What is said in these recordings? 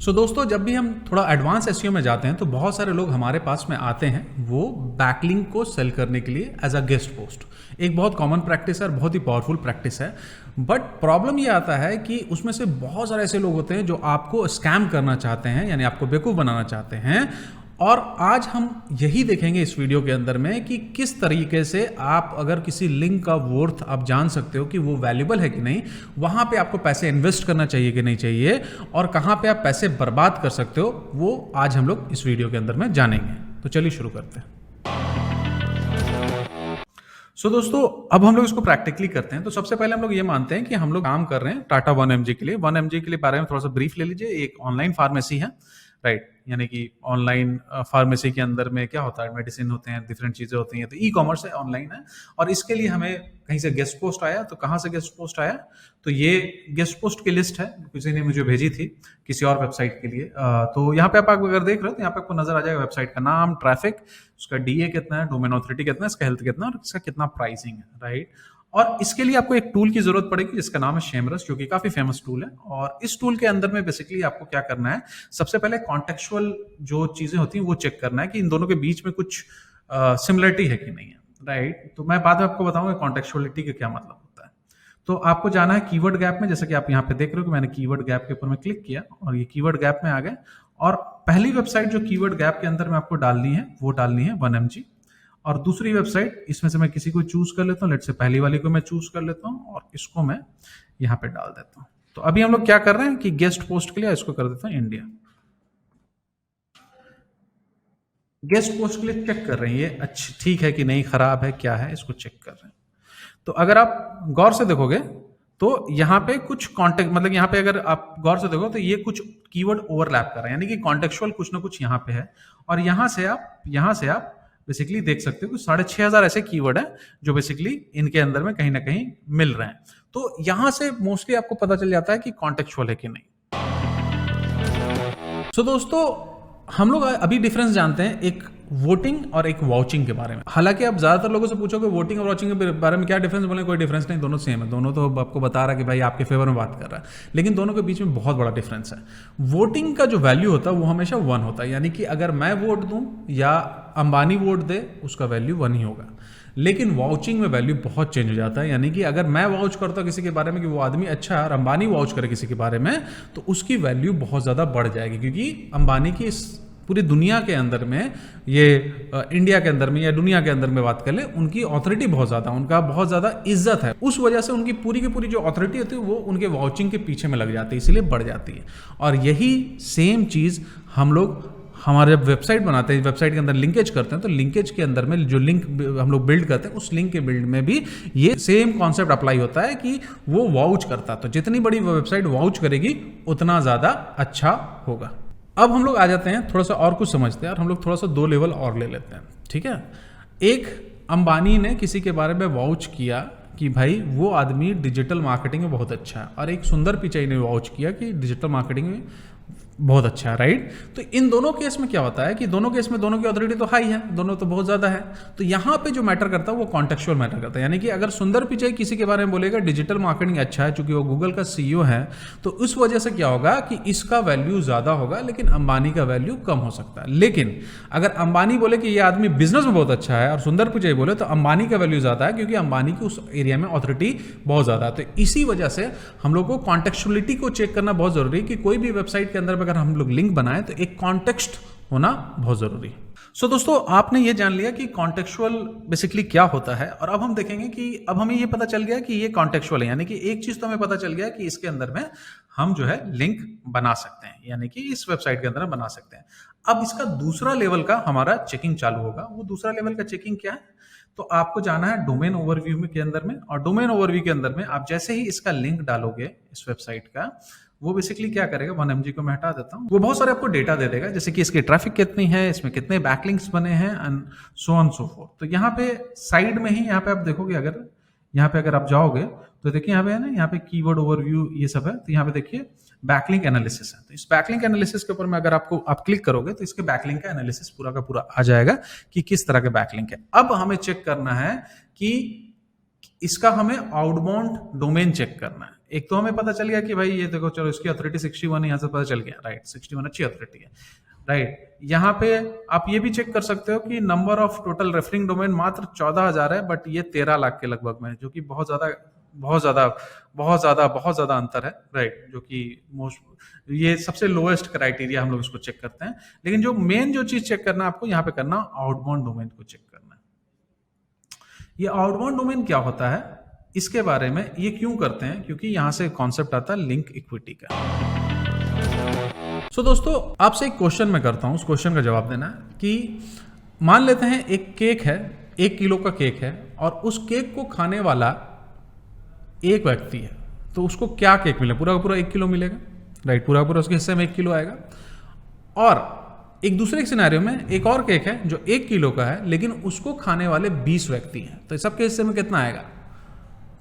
दोस्तों, जब भी हम थोड़ा एडवांस एसईओ में जाते हैं तो बहुत सारे लोग हमारे पास में आते हैं वो बैकलिंक को सेल करने के लिए एज अ गेस्ट पोस्ट। एक बहुत कॉमन प्रैक्टिस है और बहुत ही पावरफुल प्रैक्टिस है। बट प्रॉब्लम ये आता है कि उसमें से बहुत सारे ऐसे लोग होते हैं जो आपको स्कैम करना चाहते हैं, यानी आपको बेवकूफ़ बनाना चाहते हैं। और आज हम यही देखेंगे इस वीडियो के अंदर में कि किस तरीके से आप अगर किसी लिंक का वर्थ आप जान सकते हो कि वो वैल्यूबल है कि नहीं, वहाँ पे आपको पैसे इन्वेस्ट करना चाहिए कि नहीं चाहिए, और कहाँ पे आप पैसे बर्बाद कर सकते हो, वो आज हम लोग इस वीडियो के अंदर में जानेंगे। तो चलिए शुरू करते हैं। दोस्तों, अब हम लोग इसको प्रैक्टिकली करते हैं। तो सबसे पहले हम लोग ये मानते हैं कि हम लोग काम कर रहे हैं टाटा 1mg के लिए। 1mg के लिए बारे में थोड़ा सा ब्रीफ ले लीजिए। एक ऑनलाइन फार्मेसी है, राइट, यानी कि ऑनलाइन फार्मेसी के अंदर में क्या होता है, मेडिसिन होते हैं, डिफरेंट चीज़ें होती हैं। तो ई कॉमर्स है, ऑनलाइन है। और इसके लिए हमें कहीं से गेस्ट पोस्ट आया। तो कहाँ से गेस्ट पोस्ट आया? तो ये गेस्ट पोस्ट की लिस्ट है, किसी ने मुझे भेजी थी किसी और वेबसाइट के लिए। तो यहाँ पे आप अगर देख रहे हो तो यहाँ पे आपको नजर आ जाएगा वेबसाइट का नाम, ट्रैफिक, उसका डीए कितना है, डोमेन ऑथोरिटी कितना है, इसका हेल्थ कितना है और इसका कितना प्राइसिंग है, राइट। और इसके लिए आपको एक टूल की जरूरत पड़ेगी जिसका नाम है शेमरस, जो कि काफी फेमस टूल है। और इस टूल के अंदर में बेसिकली आपको क्या करना है, सबसे पहले कॉन्टेक्चुअल जो चीजें होती हैं वो चेक करना है कि इन दोनों के बीच में कुछ सिमिलरिटी है कि नहीं है, राइट। तो मैं बाद में आपको बताऊंगा कॉन्टेक्चुअलिटी का क्या मतलब होता है। तो आपको जाना है कीवर्ड गैप में, जैसा कि आप यहाँ पे देख रहे हो कि मैंने कीवर्ड गैप के ऊपर में क्लिक किया और ये कीवर्ड गैप में आ गए। और पहली वेबसाइट जो कीवर्ड गैप के अंदर में आपको डालनी है वो डालनी है 1mg। और दूसरी वेबसाइट, इसमें से मैं किसी को चूज कर लेता हूँ, लेट से पहली वाली को मैं चूज कर लेता हूँ और इसको मैं यहाँ पे डाल देता हूँ। तो अभी हम लोग क्या कर रहे हैं कि गेस्ट पोस्ट के लिए इसको कर देता हूँ इंडिया। गेस्ट पोस्ट के लिए चेक कर रहे हैं ये अच्छी ठीक है कि नहीं, खराब है, क्या है, इसको चेक कर रहे हैं। तो अगर आप गौर से देखोगे तो यहाँ पे कुछ कॉन्टेक्ट, मतलब यहाँ पे अगर आप गौर से देखो तो ये कुछ कीवर्ड ओवरलैप कर रहे हैं, यानी कि कॉन्टेक्चुअल कुछ ना कुछ यहाँ पे है। और यहाँ से आप बेसिकली देख सकते हो कि 6,500 ऐसे कीवर्ड है जो बेसिकली इनके अंदर में कहीं ना कहीं मिल रहे हैं। तो यहां से मोस्टली आपको पता चल जाता है कि कॉन्टेक्चुअल है कि नहीं। दोस्तों, हम लोग अभी डिफरेंस जानते हैं एक वोटिंग और एक वाउचिंग के बारे में। हालांकि आप ज्यादातर लोगों से पूछोगे वोटिंग और वाउचिंग के बारे में क्या डिफरेंस, बोले कोई डिफरेंस नहीं, दोनों सेम है। दोनों तो आपको बता रहा है कि भाई आपके फेवर में बात कर रहा है, लेकिन दोनों के बीच में बहुत बड़ा डिफरेंस है। वोटिंग का जो वैल्यू होता है वो हमेशा 1 होता है, यानी कि अगर मैं वोट दूं या अंबानी वोट दे उसका वैल्यू 1 ही होगा। लेकिन वाउचिंग में वैल्यू बहुत चेंज हो जाता है, यानी कि अगर मैं वाउच करता हूं किसी के बारे में कि वो आदमी अच्छा है और अंबानी वाउच करे किसी के बारे में, तो उसकी वैल्यू बहुत ज्यादा बढ़ जाएगी। क्योंकि अंबानी की इस पूरी दुनिया के अंदर में, ये इंडिया के अंदर में या दुनिया के अंदर में बात कर ले, उनकी ऑथोरिटी बहुत ज्यादा, उनका बहुत ज्यादा इज्जत है। उस वजह से उनकी पूरी की पूरी जो ऑथोरिटी होती है वो उनके वाउचिंग के पीछे में लग जाती है, इसलिए बढ़ जाती है। और यही सेम चीज हम लोग हमारे जब वेबसाइट बनाते हैं, वेबसाइट के अंदर लिंकेज करते हैं, तो लिंकेज के अंदर में जो लिंक हम लोग बिल्ड करते हैं, उस लिंक के बिल्ड में भी ये सेम कॉन्सेप्ट अप्लाई होता है कि वो वाउच करता है। तो जितनी बड़ी वेबसाइट वाउच करेगी उतना ज्यादा अच्छा होगा। अब हम लोग आ जाते हैं थोड़ा सा और कुछ समझते हैं, और हम लोग थोड़ा सा 2 लेवल और ले लेते हैं, ठीक है। एक, अंबानी ने किसी के बारे में वाउच किया कि भाई वो आदमी डिजिटल मार्केटिंग में बहुत अच्छा है, और एक सुंदर पिचाई ने वाउच किया कि डिजिटल मार्केटिंग में बहुत अच्छा है, राइट। तो इन दोनों केस में क्या होता है कि दोनों केस में दोनों की ऑथोरिटी तो हाई है, दोनों तो बहुत ज्यादा है। तो यहाँ पे जो मैटर करता है वो कॉन्टेक्चुअल मैटर करता है, यानी कि अगर सुंदर पिचाई किसी के बारे में बोलेगा डिजिटल मार्केटिंग अच्छा है, चूंकि वो गूगल का सीईओ है, तो उस वजह से क्या होगा कि इसका वैल्यू ज्यादा होगा, लेकिन अंबानी का वैल्यू कम हो सकता है। लेकिन अगर अंबानी बोले कि ये आदमी बिजनेस में बहुत अच्छा है और सुंदर पिचाई बोले तो अंबानी का वैल्यू ज्यादा है, क्योंकि अंबानी की उस एरिया में ऑथोरिटी बहुत ज्यादा है। तो इसी वजह से हम लोग को कॉन्टेक्चुअलिटी को चेक करना बहुत जरूरी है कि कोई भी वेबसाइट के अंदर अगर हम लोग लिंक बनाए तो एक कॉन्टेक्स्ट होना बहुत जरूरी है। दोस्तों, आपने ये जान लिया कि कॉन्टेक्चुअल बेसिकली क्या होता है। और अब हम देखेंगे कि अब हमें ये पता चल गया कि ये कॉन्टेक्चुअल है, यानी कि एक चीज तो हमें पता चल गया कि इसके अंदर में हम जो है लिंक बना सकते हैं, यानी कि इस वेबसाइट के अंदर बना सकते हैं। अब इसका दूसरा लेवल का हमारा चेकिंग चालू होगा। वो दूसरा लेवल का चेकिंग क्या है? तो आपको जाना है डोमेन ओवरव्यू में के अंदर में, और डोमेन ओवरव्यू के अंदर में आप जैसे ही इसका लिंक डालोगे इस वेबसाइट का, वो बेसिकली क्या करेगा, 1mg को मैं हटा देता हूँ, वो बहुत सारे आपको डेटा दे देगा, जैसे कि इसकी ट्रैफिक कितनी है, इसमें कितने बैकलिंक्स बने हैं, and so on so fourth. तो यहाँ पे साइड में ही यहाँ पे आप देखोगे, अगर यहाँ पे अगर आप जाओगे तो देखिए यहाँ पे है ना, यहाँ पे कीवर्ड ओवरव्यू ये सब है। तो यहाँ पे देखिए बैकलिंक एनालिसिस है। तो इस बैकलिंक एनालिसिस के ऊपर में अगर आप क्लिक करोगे तो इसके बैकलिंक का एनालिसिस पूरा का पूरा आ जाएगा कि किस तरह के बैकलिंक है। अब हमें चेक करना है कि इसका हमें आउटबाउंड डोमेन चेक करना है। एक तो हमें पता चल गया कि भाई ये देखो चलो इसकी अथॉरिटी 61 है, यहाँ से पता चल गया, राइट 61 अच्छी अथॉरिटी है, राइट। यहाँ पे आप ये भी चेक कर सकते हो कि number of total referring domain मात्र 14,000 है, बट ये 13 लाख के लगभग में है, जो कि बहुत ज्यादा अंतर है, राइट। जो कि ये सबसे लोएस्ट क्राइटेरिया हम लोग इसको चेक करते हैं। लेकिन जो मेन जो चीज चेक करना है आपको यहाँ पे करना, आउटबाउंड डोमेन को चेक करना है। ये आउटबाउंड डोमेन क्या होता है, इसके बारे में ये क्यों करते हैं, क्योंकि यहां से कॉन्सेप्ट आता है लिंक इक्विटी का। सो दोस्तों, आपसे एक क्वेश्चन मैं करता हूं, उस क्वेश्चन का जवाब देना है कि मान लेते हैं एक केक है, 1 किलो का केक है, और उस केक को खाने वाला एक व्यक्ति है, तो उसको क्या केक मिलेगा? पूरा का पूरा 1 किलो मिलेगा, राइट। पूरा का पूरा उसके हिस्से में 1 किलो आएगा। और एक दूसरे सिनेरियो में एक और केक है जो 1 किलो का है, लेकिन उसको खाने वाले 20 व्यक्ति हैं, तो सबके हिस्से में कितना आएगा?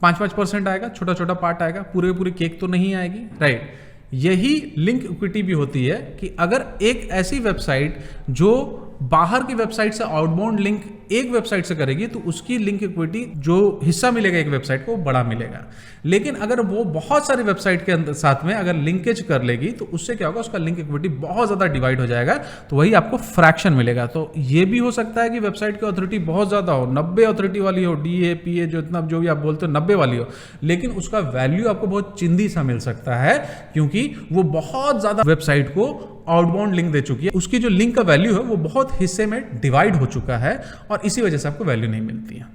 5-5% आएगा, छोटा छोटा पार्ट आएगा, पूरी केक तो नहीं आएगी, राइट। यही लिंक इक्विटी भी होती है कि अगर एक ऐसी वेबसाइट जो बाहर की वेबसाइट से आउटबाउंड लिंक एक वेबसाइट से करेगी, तो उसकी लिंक इक्विटी जो हिस्सा मिलेगा एक वेबसाइट को, बड़ा मिलेगा। लेकिन अगर वो बहुत सारी वेबसाइट के अंदर साथ में अगर लिंकेज कर लेगी, तो उससे क्या होगा, उसका लिंक इक्विटी बहुत ज्यादा डिवाइड हो जाएगा, तो वही आपको फ्रैक्शन मिलेगा। तो ये भी हो सकता है कि वेबसाइट की अथॉरिटी बहुत ज्यादा हो, 90 अथॉरिटी वाली हो, DA PA जो इतना जो भी आप बोलते हो 90 वाली हो, लेकिन उसका वैल्यू आपको बहुत चिंदी सा मिल सकता है, क्योंकि वो बहुत ज्यादा वेबसाइट को आउटबाउंड लिंक दे चुकी है। उसकी जो लिंक का वैल्यू है वो बहुत हिस्से में डिवाइड हो चुका है, और इसी वजह से आपको वैल्यू नहीं मिलती है।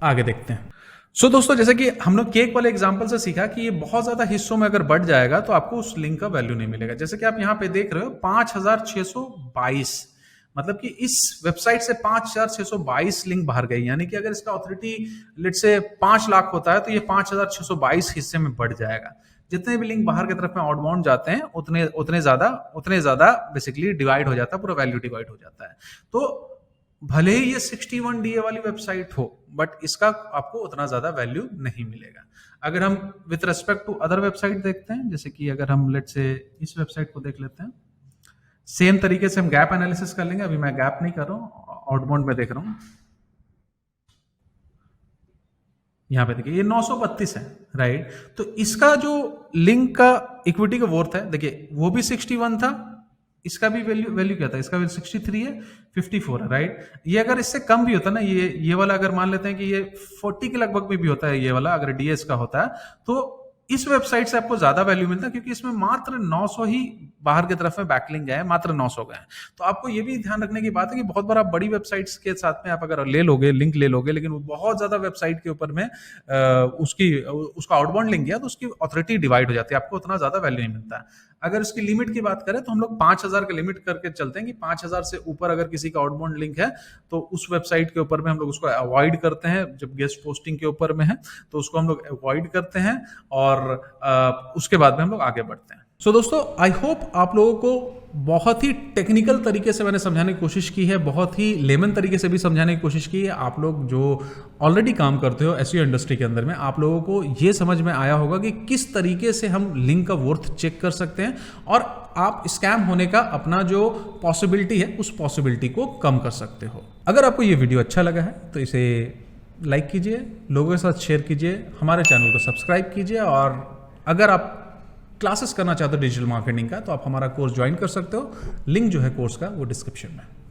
आगे देखते हैं। सो दोस्तों, जैसे कि हम लोग केक वाले एग्जांपल से सीखा कि ये बहुत ज्यादा हिस्सों में अगर बढ़ जाएगा तो आपको उस लिंक का वैल्यू नहीं मिलेगा। जैसे कि आप यहाँ पे देख रहे हो 5,622, मतलब कि इस वेबसाइट से 5,622 लिंक बाहर गई, यानी कि अगर इसका ऑथोरिटी लेट से 5 लाख होता है, तो ये 5,622 हिस्से में बढ़ जाएगा। जितने भी लिंक बाहर की तरफ में आउटबाउंड जाते हैं, उतने ज्यादा बेसिकली डिवाइड हो जाता है, पूरा वैल्यू डिवाइड हो जाता है। तो भले ही ये 61 DA वाली वेबसाइट हो, बट इसका आपको उतना ज्यादा वैल्यू नहीं मिलेगा। अगर हम with respect to other website देखते हैं, जैसे कि अगर हम लेट से इस वेबसाइट को देख लेते हैं, सेम तरीके से हम गैप एनालिसिस कर लेंगे। अभी मैं गैप नहीं कर रहा हूं, आउटबाउंड में देख रहा हूं। यहां पे देखिए ये 932 है, राइट। तो इसका जो लिंक का इक्विटी का वर्थ है, देखिए वो भी 61 था, इसका भी वैल्यू क्या था, इसका वैल्यू 63 है, 54 है, राइट। ये अगर इससे कम भी होता ना, ये वाला अगर मान लेते हैं कि ये 40 के लगभग में भी होता है, ये वाला अगर DS का होता है, तो इस वेबसाइट से आपको ज्यादा वैल्यू मिलता है, क्योंकि इसमें मात्र 900 ही बाहर की तरफ में बैकलिंक गए हैं, मात्र 900 गए हैं। तो आपको ये भी ध्यान रखने की बात है कि बहुत बार आप बड़ी वेबसाइट्स के साथ में आप अगर ले लोगे, लिंक ले लोगे, लेकिन वो बहुत ज्यादा वेबसाइट के ऊपर में उसका आउटबाउंड लिंक गया, तो उसकी अथॉरिटी डिवाइड हो जाती है, आपको उतना ज्यादा वैल्यू नहीं मिलता है। अगर इसकी लिमिट की बात करें तो हम लोग 5,000 का लिमिट करके चलते हैं कि 5,000 से ऊपर अगर किसी का आउटबाउंड लिंक है, तो उस वेबसाइट के ऊपर में हम लोग उसको अवॉइड करते हैं। जब गेस्ट पोस्टिंग के ऊपर में है तो उसको हम लोग अवॉइड करते हैं, और उसके बाद में हम लोग आगे बढ़ते हैं। सो दोस्तों, आई होप आप लोगों को बहुत ही टेक्निकल तरीके से मैंने समझाने की कोशिश की है, बहुत ही लेमन तरीके से भी समझाने की कोशिश की है। आप लोग जो ऑलरेडी काम करते हो एसईओ इंडस्ट्री के अंदर में, आप लोगों को ये समझ में आया होगा कि किस तरीके से हम लिंक का वर्थ चेक कर सकते हैं, और आप स्कैम होने का अपना जो पॉसिबिलिटी है उस पॉसिबिलिटी को कम कर सकते हो। अगर आपको ये वीडियो अच्छा लगा है तो इसे लाइक कीजिए, लोगों के साथ शेयर कीजिए, हमारे चैनल को सब्सक्राइब कीजिए, और अगर आप क्लासेस करना चाहते हो डिजिटल मार्केटिंग का, तो आप हमारा कोर्स ज्वाइन कर सकते हो। लिंक जो है कोर्स का वो डिस्क्रिप्शन में है।